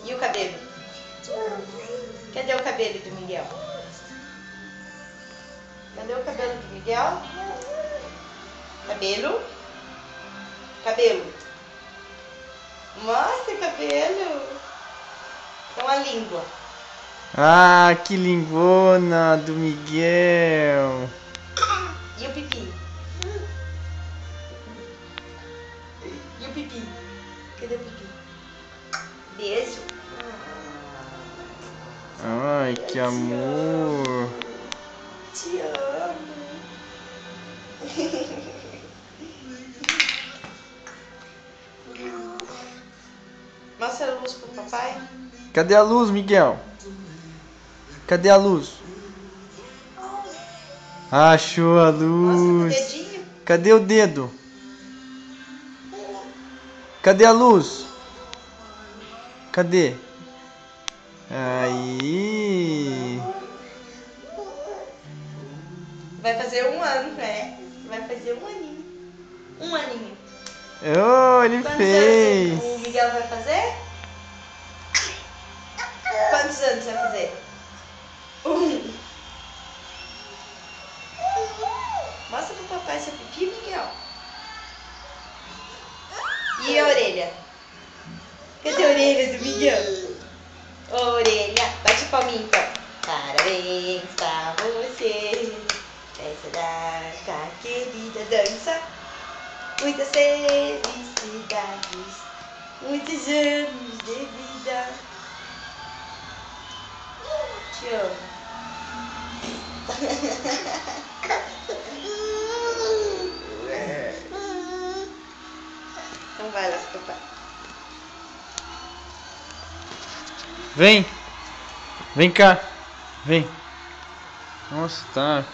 E o cabelo? Cadê o cabelo do Miguel? Cadê o cabelo do Miguel? Cabelo? Cabelo. Mostra o cabelo. Então a língua. Ah, que lingona do Miguel. E o pipi? E o pipi? Cadê o pipi? Beijo. Ai, que amor. Te amo. Mostra a luz pro papai. Cadê a luz, Miguel? Cadê a luz? Achou a Mostra o luz. dedinho. Cadê o dedo? Cadê a luz? Cadê? Aí. Vai fazer 1 ano, né? Vai fazer 1 aninho. 1 aninho. Oh, ele Quantos fez. anos o Miguel vai fazer? Quantos anos vai fazer? 1. Mostra pro papai seu pipi, Miguel. E a orelha? Cadê a orelha do Miguel? Orelha. Bate palminha então. Parabéns pra você. Nessa data querida, dança. Muitas felicidades. Muitos anos de vida. Te amo. Então vai lá, papai. Vem. Vem cá. Vem. Nossa, tá.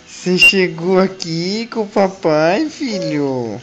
Você chegou aqui com o papai, filho?